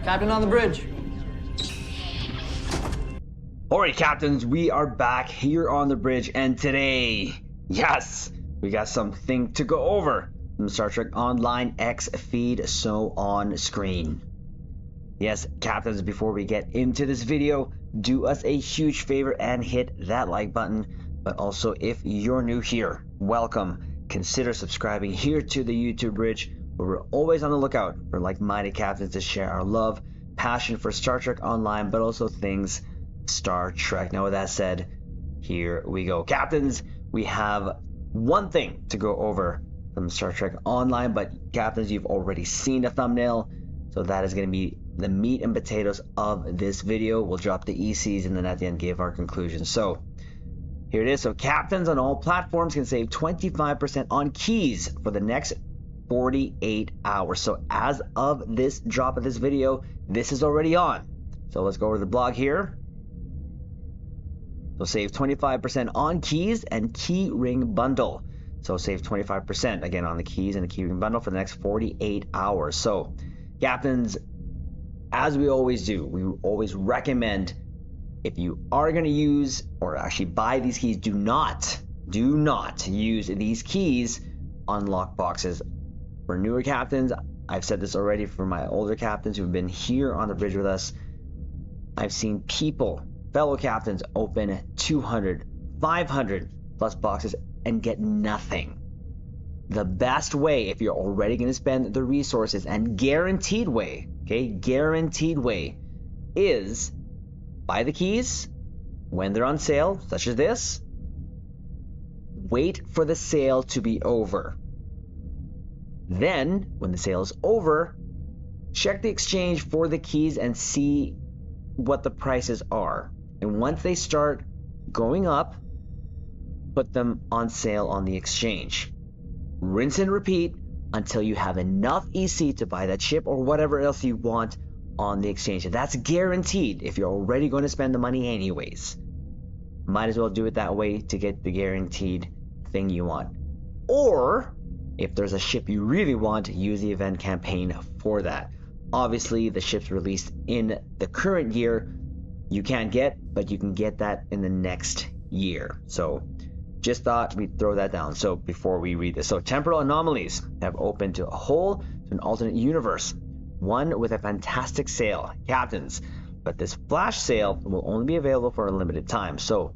Captain on the bridge. Alright, captains, we are back here on the bridge, and today, yes, we got something to go over from Star Trek Online X feed, so on screen. Yes, captains, before we get into this video, do us a huge favor and hit that like button. But also, if you're new here, welcome. Consider subscribing here to the YouTube bridge, where we're always on the lookout for like-minded captains to share our love, passion for Star Trek Online, but also things Star Trek. Now, with that said, here we go. Captains, we have one thing to go over from Star Trek Online, but captains, you've already seen the thumbnail, so that is going to be the meat and potatoes of this video. We'll drop the ECs and then at the end give our conclusion. So here it is. So captains on all platforms can save 25% on keys for the next 48 hours. So as of this drop of this video, this is already on. So let's go over the blog here. So save 25% on keys and key ring bundle. So save 25% again on the keys and the key ring bundle for the next 48 hours. So captains, as we always do, we always recommend, if you are going to use or actually buy these keys, do not use these keys on lock boxes. For newer captains, I've said this already, for my older captains who've been here on the bridge with us, I've seen people, fellow captains, open 200, 500 plus boxes and get nothing. The best way, if you're already going to spend the resources, and guaranteed way, okay, guaranteed way, is buy the keys when they're on sale, such as this. Wait for the sale to be over. Then, when the sale is over, check the exchange for the keys and see what the prices are. And once they start going up, put them on sale on the exchange. Rinse and repeat until you have enough EC to buy that ship or whatever else you want on the exchange. And that's guaranteed if you're already going to spend the money anyways. Might as well do it that way to get the guaranteed thing you want. Or if there's a ship you really want, use the event campaign for that. Obviously, the ships released in the current year you can't get, but you can get that in the next year. So just thought we'd throw that down. So before we read this, so temporal anomalies have opened to a hole to an alternate universe, one with a fantastic sale, captains. But this flash sale will only be available for a limited time. So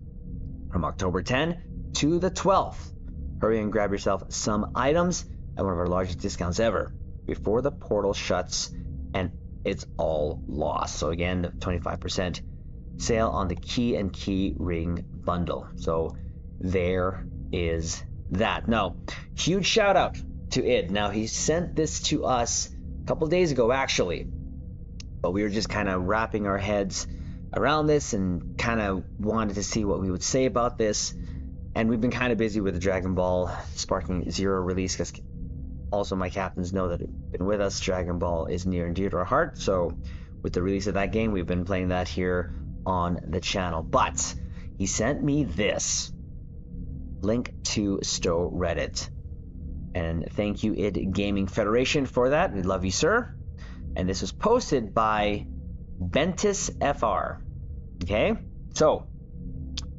from October 10 to the 12th, hurry and grab yourself some items at one of our largest discounts ever before the portal shuts and it's all lost. So again, 25% sale on the key and key ring bundle. So there is that. Now, huge shout out to Id. Now, he sent this to us a couple days ago actually, but we were just kind of wrapping our heads around this and kind of wanted to see what we would say about this. And we've been kind of busy with the Dragon Ball Sparking Zero release, because also my captains know that have been with us, Dragon Ball is near and dear to our heart. So with the release of that game, we've been playing that here on the channel. But he sent me this link to Stowe Reddit, and thank you Id Gaming Federation for that. We love you, sir. And this was posted by Bentis FR. Okay, so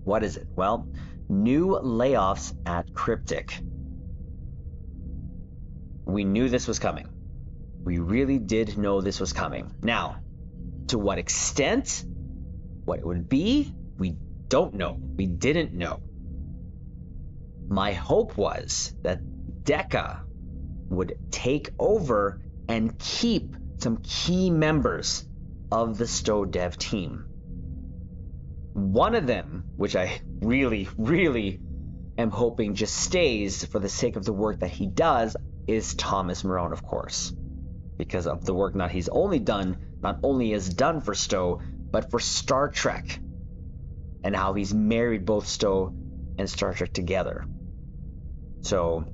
what is it? Well, new layoffs at Cryptic. We knew this was coming. We really did know this was coming. Now, to what extent, what it would be, we don't know. We didn't know. My hope was that Deca would take over and keep some key members of the Stowe dev team. One of them, which I really am hoping just stays for the sake of the work that he does, is Thomas Marone, of course, because of the work not only is done for Stowe, but for Star Trek, and how he's married both Stowe and Star Trek together. So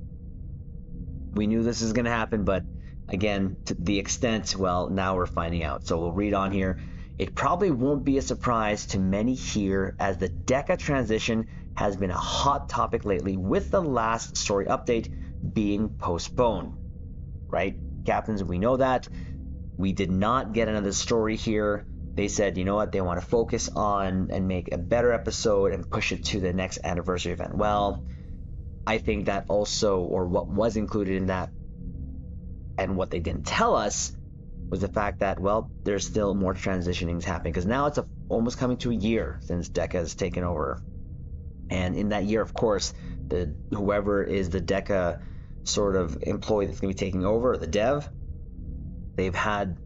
we knew this was going to happen, but again, to the extent, well, now we're finding out. So we'll read on here. It probably won't be a surprise to many here, as the Deca transition has been a hot topic lately, with the last story update being postponed. Right, captains, we know that. We did not get another story here. They said, you know what, they want to focus on and make a better episode and push it to the next anniversary event. Well, I think that also, or what was included in that and what they didn't tell us, was the fact that, well, there's still more transitionings happening, because now it's almost coming to a year since DECA has taken over. And in that year, of course, whoever is the DECA sort of employee that's going to be taking over, the dev, they've had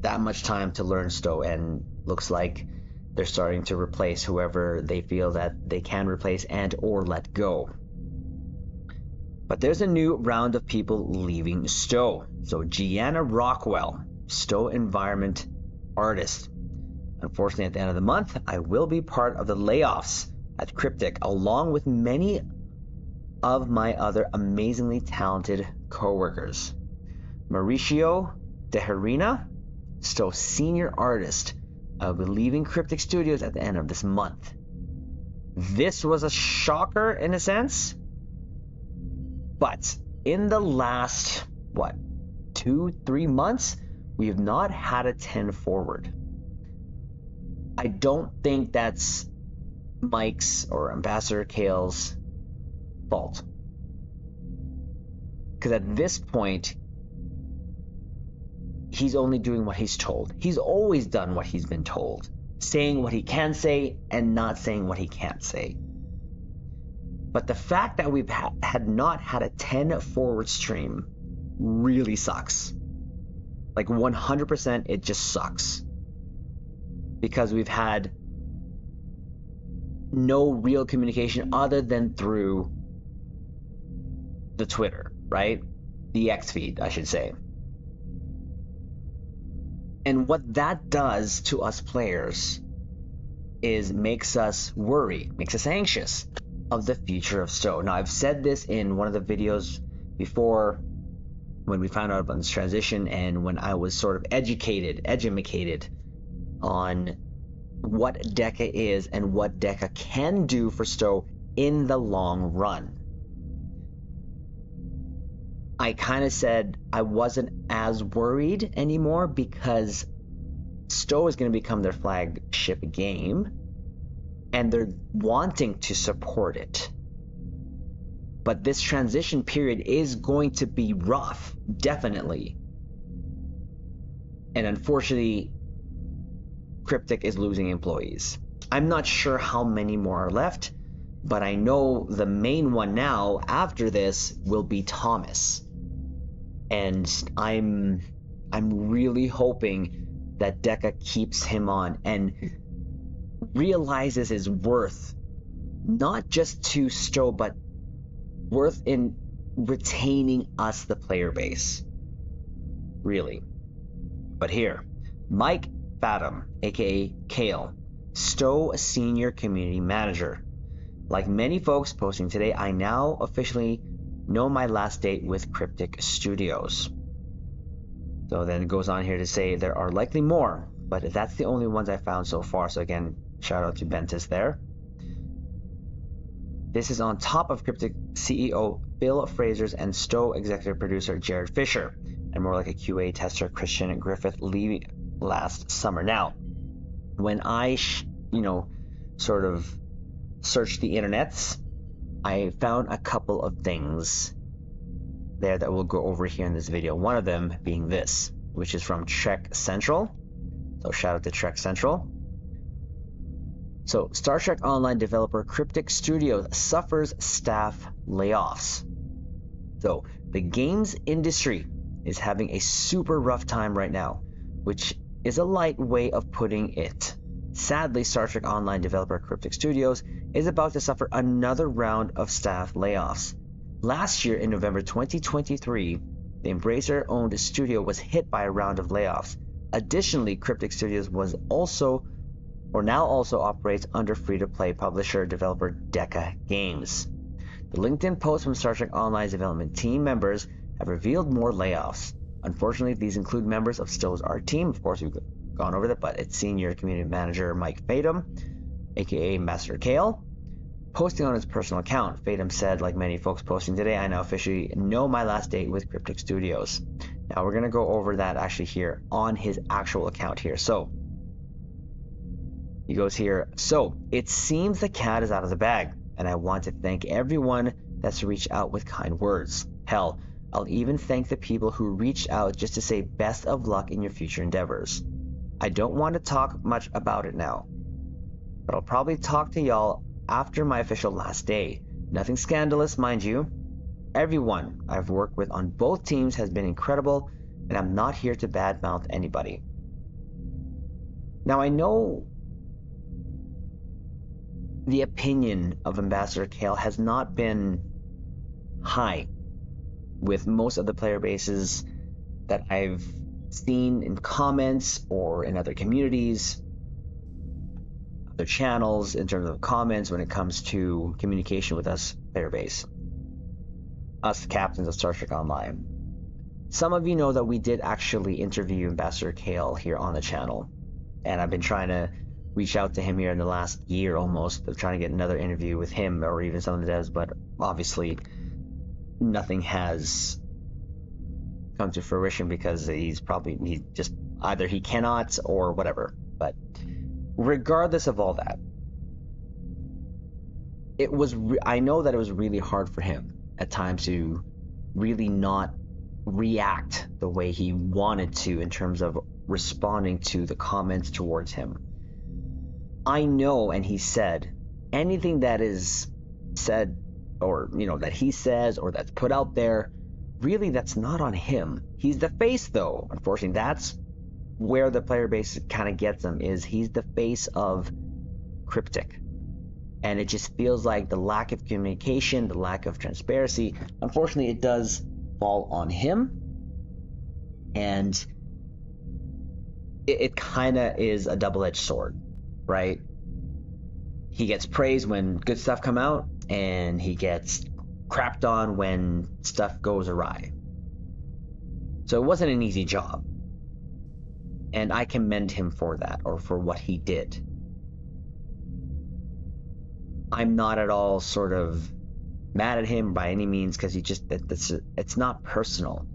that much time to learn Stowe, and looks like they're starting to replace whoever they feel that they can replace and or let go. But there's a new round of people leaving Stowe. So Gianna Rockwell, Stowe environment artist. Unfortunately, at the end of the month, I will be part of the layoffs at Cryptic, along with many of my other amazingly talented coworkers. Mauricio Deherina, Stowe senior artist, will be leaving Cryptic Studios at the end of this month. This was a shocker in a sense, but in the last, 2-3 months, we have not had a 10 forward. I don't think that's Mike's or Ambassador Kale's fault. Because at this point, he's only doing what he's told. He's always done what he's been told, saying what he can say and not saying what he can't say. But the fact that we've had not had a 10 forward stream really sucks. Like 100%, it just sucks. Because we've had no real communication other than through the Twitter, right? The X feed, I should say. And what that does to us players is makes us worry, makes us anxious of the future of Stowe. Now, I've said this in one of the videos before when we found out about this transition, and when I was sort of educated on what DECA is and what DECA can do for Stowe in the long run. I kind of said I wasn't as worried anymore because Stowe is going to become their flagship game and they're wanting to support it. But this transition period is going to be rough, definitely. And unfortunately, Cryptic is losing employees. I'm not sure how many more are left, but I know the main one now after this will be Thomas. And I'm really hoping that DECA keeps him on and realizes his worth, not just to Stowe, but worth in retaining us, the player base. Really. But here, Mike Fathom, aka Kale, Stowe Senior Community Manager. Like many folks posting today, I now officially know my last date with Cryptic Studios. So then it goes on here to say there are likely more, but that's the only ones I found so far. So again, shout out to Bentis there. This is on top of Cryptic CEO Bill Frazier's and Stowe executive producer Jared Fisher, and more like a QA tester Christian Griffith leaving last summer. Now, when I, sort of searched the internets, I found a couple of things there that we'll go over here in this video. One of them being this, which is from Trek Central. So shout out to Trek Central. So Star Trek Online developer Cryptic Studios suffers staff layoffs. So the games industry is having a super rough time right now, which is a light way of putting it. Sadly, Star Trek Online developer Cryptic Studios is about to suffer another round of staff layoffs. Last year in November 2023, the Embracer-owned studio was hit by a round of layoffs. Additionally, Cryptic Studios now also operates under free-to-play publisher developer DECA Games. The LinkedIn post from Star Trek Online's development team members have revealed more layoffs. Unfortunately, these include members of Stowe's art team. Of course, we've gone over that, but it's senior community manager Mike Fathom, aka Master Kale, posting on his personal account. Fathom said, like many folks posting today, I now officially know my last date with Cryptic Studios. Now we're going to go over that actually here on his actual account here. So he goes here. So it seems the cat is out of the bag, and I want to thank everyone that's reached out with kind words. Hell, I'll even thank the people who reached out just to say best of luck in your future endeavors. I don't want to talk much about it now, but I'll probably talk to y'all after my official last day. Nothing scandalous, mind you. Everyone I've worked with on both teams has been incredible, and I'm not here to badmouth anybody. Now, I know the opinion of Ambassador Kale has not been high with most of the player bases that I've seen in comments or in other communities, other channels, in terms of comments when it comes to communication with us player base, us captains of Star Trek Online. Some of you know that we did actually interview Ambassador Kale here on the channel, and I've been trying to reach out to him here in the last year almost, of trying to get another interview with him or even some of the devs, but obviously nothing has come to fruition because he just either he cannot or whatever. But regardless of all that, I know that it was really hard for him at times to really not react the way he wanted to in terms of responding to the comments towards him. I know, and he said, anything that is said or, that he says or that's put out there, really that's not on him. He's the face though. Unfortunately, that's where the player base kind of gets him, is he's the face of Cryptic. And it just feels like the lack of communication, the lack of transparency, unfortunately, it does fall on him. And it kind of is a double-edged sword, right? He gets praised when good stuff come out, and he gets crapped on when stuff goes awry. So it wasn't an easy job. And I commend him for that, or for what he did. I'm not at all sort of mad at him by any means, because it's not personal.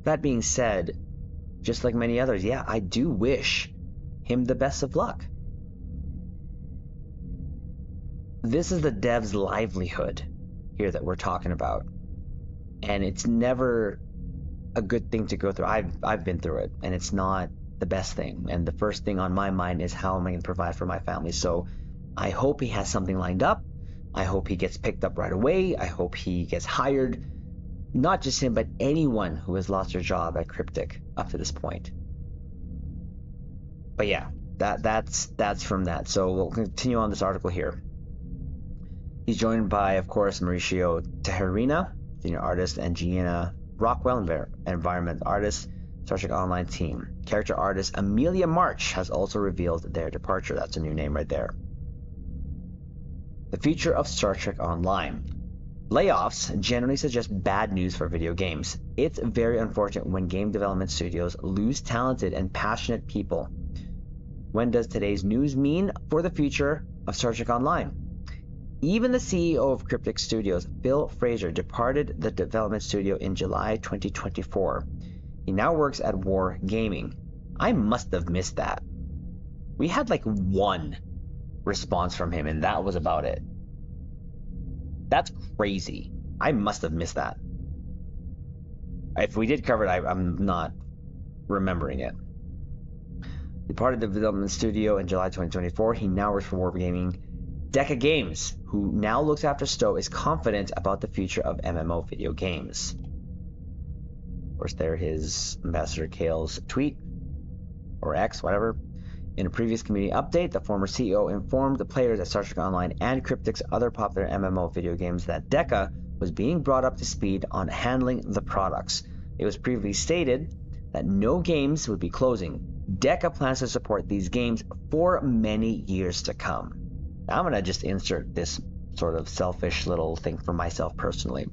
That being said, just like many others, yeah, I do wish him the best of luck. This is the dev's livelihood here that we're talking about, and it's never a good thing to go through. I've been through it, and it's not the best thing. And the first thing on my mind is, how am I going to provide for my family? So I hope he has something lined up. I hope he gets picked up right away. I hope he gets hired. Not just him, but anyone who has lost their job at Cryptic up to this point. But yeah, that's from that. So we'll continue on this article here. He's joined by, of course, Mauricio Tejerina, senior artist, and Gianna Rockwell, environment artist, Star Trek Online team. Character artist Amelia March has also revealed their departure. That's a new name right there. The future of Star Trek Online. Layoffs generally suggest bad news for video games. It's very unfortunate when game development studios lose talented and passionate people. When does today's news mean for the future of Star Trek Online? Even the CEO of Cryptic Studios, Phil Fraser, departed the development studio in July 2024. He now works at War Gaming. I must have missed that. We had like one response from him, and that was about it. That's crazy. I must have missed that. If we did cover it, I'm not remembering it. Departed the development studio in July 2024. He now works for War Gaming. Deca Games, who now looks after Stowe, is confident about the future of MMO video games. Of course, there his Ambassador Kale's tweet, or X, whatever. In a previous community update, the former CEO informed the players at Star Trek Online and Cryptic's other popular MMO video games that Deca was being brought up to speed on handling the products. It was previously stated that no games would be closing. Deca plans to support these games for many years to come. Now, I'm going to just insert this sort of selfish little thing for myself personally.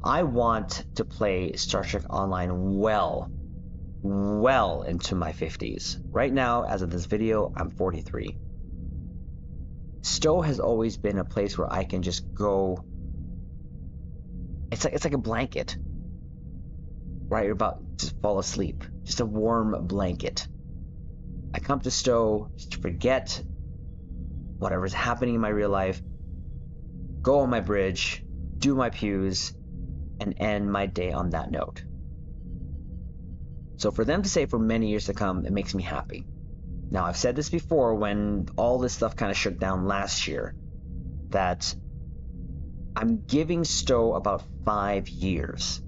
I want to play Star Trek Online well into my 50s. Right now, as of this video, I'm 43. Stowe has always been a place where I can just go. It's like a blanket, right? You're about just fall asleep, just a warm blanket. I come to Stowe just to forget whatever's happening in my real life, go on my bridge, do my pews, and end my day on that note. So for them to say for many years to come, it makes me happy. Now, I've said this before when all this stuff kind of shook down last year, that I'm giving Stowe about 5 years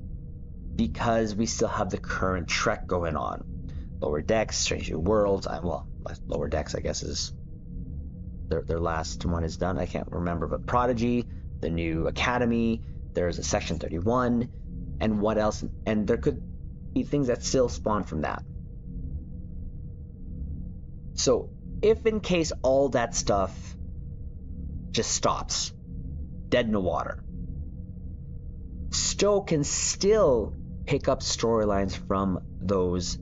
because we still have the current trek going on. Lower Decks, Strange New Worlds, Lower Decks, I guess, is their last one is done. I can't remember, but Prodigy, the new Academy, there's a Section 31, and what else? And there could be things that still spawn from that. So if in case all that stuff just stops, dead in the water, Stowe can still pick up storylines from those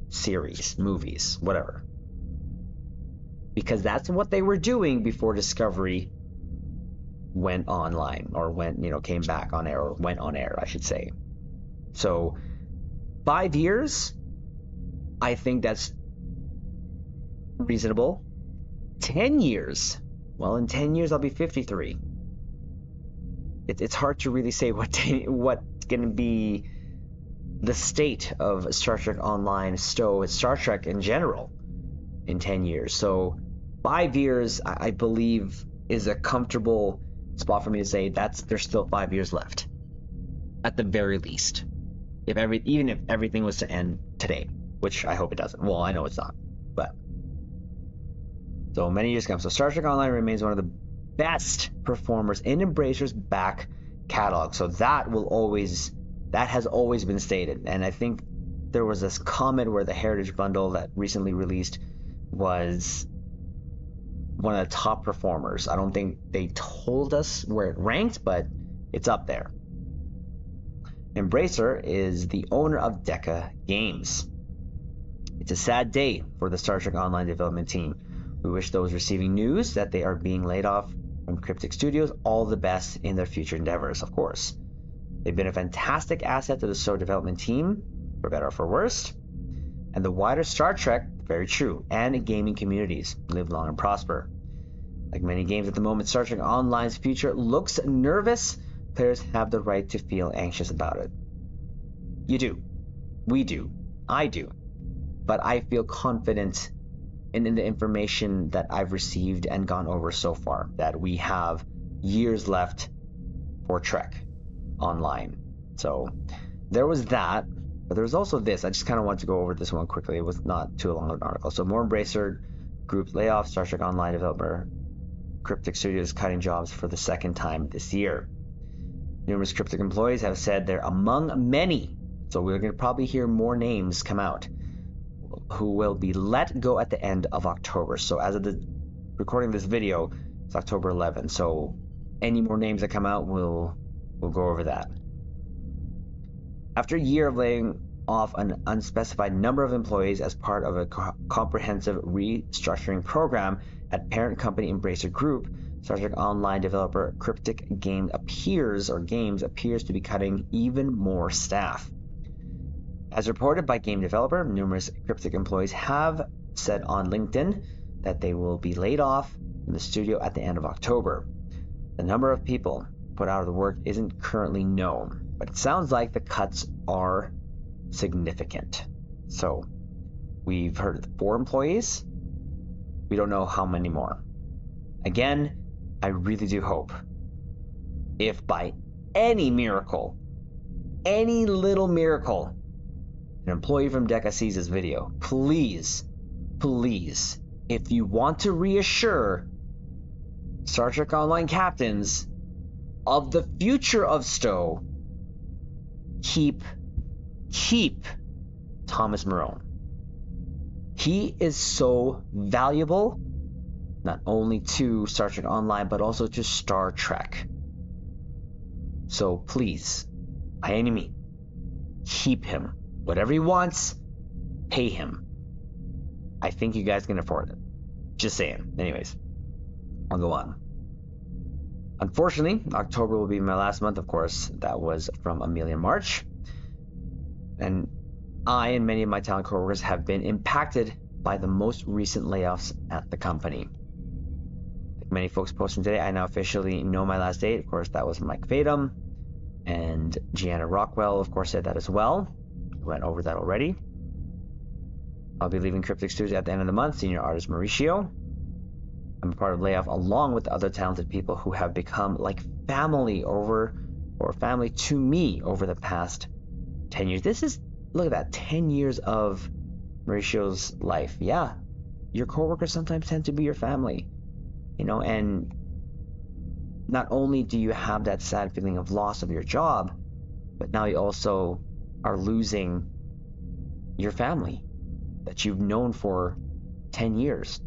series, movies, whatever. Because that's what they were doing before Discovery went online, or came back on air, or went on air, I should say. So 5 years, I think that's reasonable. 10 years, well, in 10 years I'll be 53. It's hard to really say what's going to be the state of Star Trek Online, Stowe, and Star Trek in general in 10 years. So 5 years, I believe, is a comfortable spot for me to say there's still 5 years left, at the very least. Even if everything was to end today, which I hope it doesn't. Well, I know it's not, but so many years come. So Star Trek Online remains one of the best performers in Embracer's back catalog. So that has always been stated. And I think there was this comment where the Heritage Bundle that recently released was one of the top performers. I don't think they told us where it ranked, but it's up there. Embracer is the owner of Decca Games. It's a sad day for the Star Trek Online development team. We wish those receiving news that they are being laid off from Cryptic Studios all the best in their future endeavors, of course. They've been a fantastic asset to the Stowe development team, for better or for worse, and the wider Star Trek, very true, and gaming communities. Live long and prosper. Like many games at the moment, Star Trek Online's future looks nervous. Players have the right to feel anxious about it. You do. We do. I do. But I feel confident in the information that I've received and gone over so far, that we have years left for Trek Online. So there was that, but there was also this. I just kind of want to go over this one quickly. It was not too long of an article. So more Embracer Group layoffs. Star Trek Online developer Cryptic Studios cutting jobs for the second time this year. Numerous Cryptic employees have said they're among many, so we're going to probably hear more names come out, who will be let go at the end of October. So as of the recording this video, it's October 11th. So any more names that come out, we'll go over that. After a year of laying off an unspecified number of employees as part of a comprehensive restructuring program at parent company Embracer Group, Star Trek Online developer Cryptic Games appears to be cutting even more staff. As reported by game developer, numerous Cryptic employees have said on LinkedIn that they will be laid off from the studio at the end of October. The number of people put out of the work isn't currently known, but it sounds like the cuts are significant. So we've heard of 4 employees. We don't know how many more. Again, I really do hope, if by any miracle, any little miracle, an employee from Decca sees this video, please, if you want to reassure Star Trek Online captains of the future of Stowe, keep Thomas Marone. He is so valuable, not only to Star Trek Online, but also to Star Trek. So please, by any means, keep him. Whatever he wants, pay him. I think you guys can afford it. Just saying. Anyways, I'll go on. Unfortunately, October will be my last month, of course. That was from Amelia March. And I and many of my talent coworkers have been impacted by the most recent layoffs at the company. Like many folks posting today, I now officially know my last date. Of course, that was Mike Fadum, and Gianna Rockwell, of course, said that as well. We went over that already. I'll be leaving Cryptic Studios at the end of the month, senior artist Mauricio. I'm a part of Layoff along with other talented people who have become like family to me over the past 10 years. Look at that, 10 years of Mauricio's life. Yeah, your coworkers sometimes tend to be your family, and not only do you have that sad feeling of loss of your job, but now you also are losing your family that you've known for 10 years,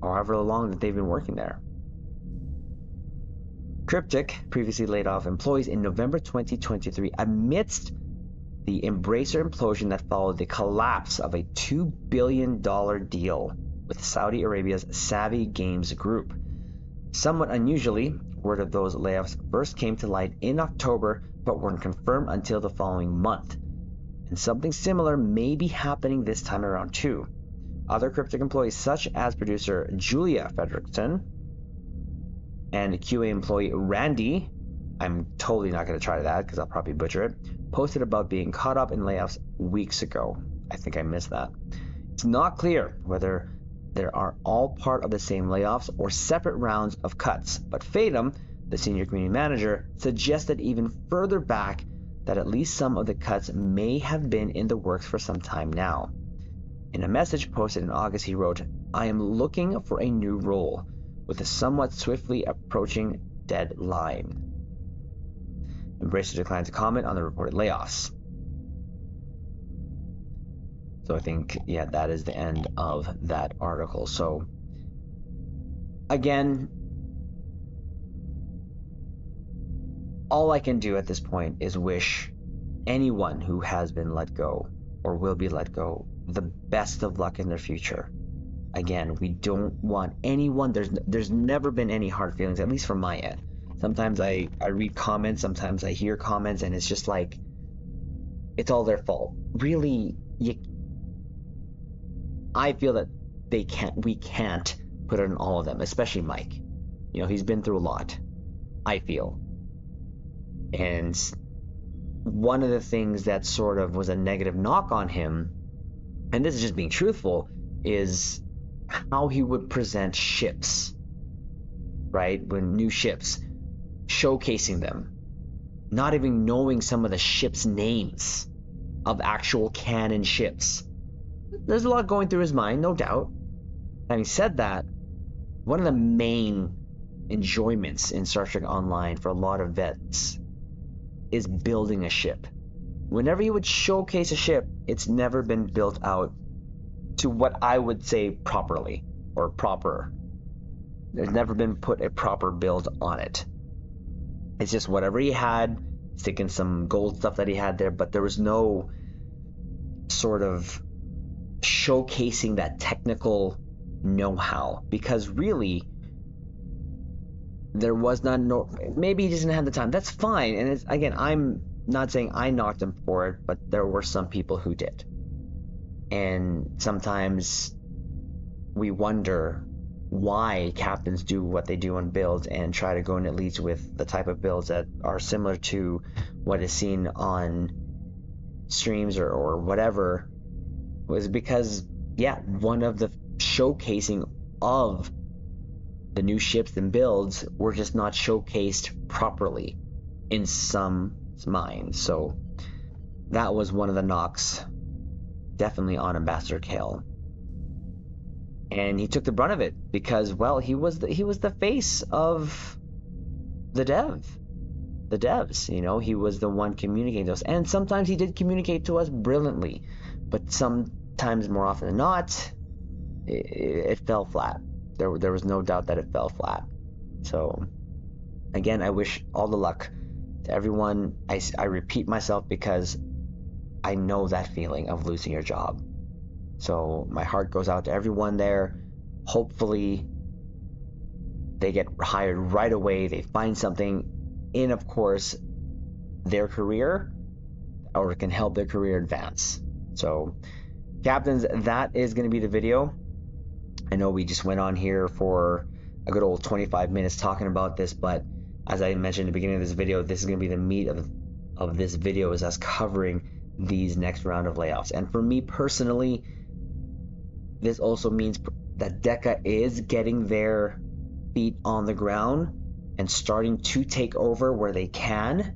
or however long that they've been working there. Cryptic previously laid off employees in November 2023 amidst the Embracer implosion that followed the collapse of a $2 billion deal with Saudi Arabia's Savvy Games Group. Somewhat unusually, word of those layoffs first came to light in October, but weren't confirmed until the following month. And something similar may be happening this time around too. Other Cryptic employees, such as producer Julia Fredrickson and QA employee Randy, I'm totally not going to try that because I'll probably butcher it, posted about being caught up in layoffs weeks ago. I think I missed that. It's not clear whether there are all part of the same layoffs or separate rounds of cuts, but Fadum, the senior community manager, suggested even further back that at least some of the cuts may have been in the works for some time now. In a message posted in August, he wrote, "I am looking for a new role with a somewhat swiftly approaching deadline." Embracer declined to comment on the reported layoffs. So I think, that is the end of that article. So again, all I can do at this point is wish anyone who has been let go or will be let go the best of luck in their future. Again, we don't want anyone, there's never been any hard feelings, at least from my end. Sometimes I read comments, sometimes I hear comments, and it's just like, it's all their fault. Really, I feel that we can't put it on all of them, especially Mike. He's been through a lot, I feel. And one of the things that sort of was a negative knock on him, and this is just being truthful, is how he would present ships, right? When new ships, showcasing them, not even knowing some of the ships' names of actual canon ships. There's a lot going through his mind, no doubt. Having said that, one of the main enjoyments in Star Trek Online for a lot of vets is building a ship. Whenever you would showcase a ship, it's never been built out to what I would say properly or proper. There's never been put a proper build on it. It's just whatever he had, sticking some gold stuff that he had there, but there was no sort of showcasing that technical know-how, because really there was maybe he just didn't have the time. That's fine. And it's, again, I'm not saying I knocked him for it, but there were some people who did. And sometimes we wonder why captains do what they do on builds and try to go in elites with the type of builds that are similar to what is seen on streams or whatever, was because, one of the showcasing of the new ships and builds were just not showcased properly in some minds. So that was one of the knocks, definitely, on Ambassador Kale. And he took the brunt of it because, he was the face of the devs. He was the one communicating to us, and sometimes he did communicate to us brilliantly, but sometimes, more often than not, it fell flat. There was no doubt that it fell flat. So again, I wish all the luck to everyone. I repeat myself because I know that feeling of losing your job. So my heart goes out to everyone there. Hopefully they get hired right away. They find something in, of course, their career, or can help their career advance. So, captains, that is going to be the video. I know we just went on here for a good old 25 minutes talking about this, but as I mentioned at the beginning of this video, this is going to be the meat of this video, is us covering these next round of layoffs. And for me personally, this also means that DECA is getting their feet on the ground and starting to take over where they can.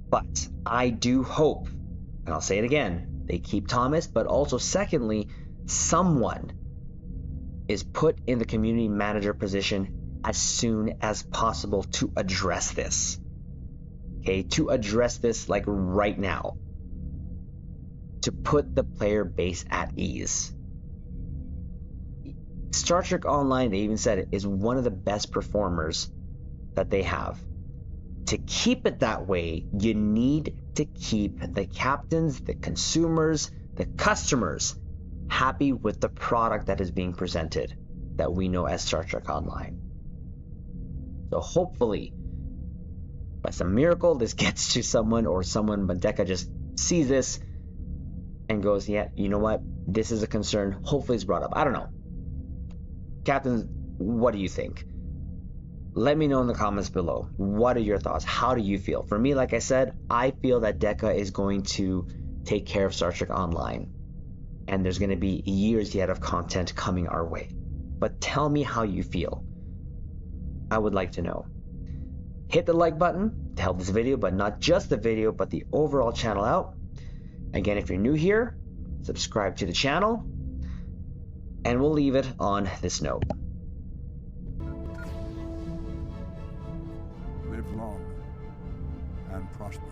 But I do hope, and I'll say it again, they keep Thomas, but also secondly, someone is put in the community manager position as soon as possible to address this. Okay, to address this like right now. To put the player base at ease. Star Trek Online, they even said it, is one of the best performers that they have. To keep it that way, you need to keep the captains, the consumers, the customers happy with the product that is being presented that we know as Star Trek Online. So hopefully, by some miracle, this gets to someone, or someone, DECA just sees this and goes, yeah, you know what? This is a concern. Hopefully it's brought up. I don't know. Captains, what do you think? Let me know in the comments below. What are your thoughts? How do you feel? For me, like I said, I feel that DECA is going to take care of Star Trek Online. And there's going to be years yet of content coming our way. But tell me how you feel. I would like to know. Hit the like button to help this video, but not just the video, but the overall channel out. Again, if you're new here, subscribe to the channel. And we'll leave it on this note. Live long and prosper.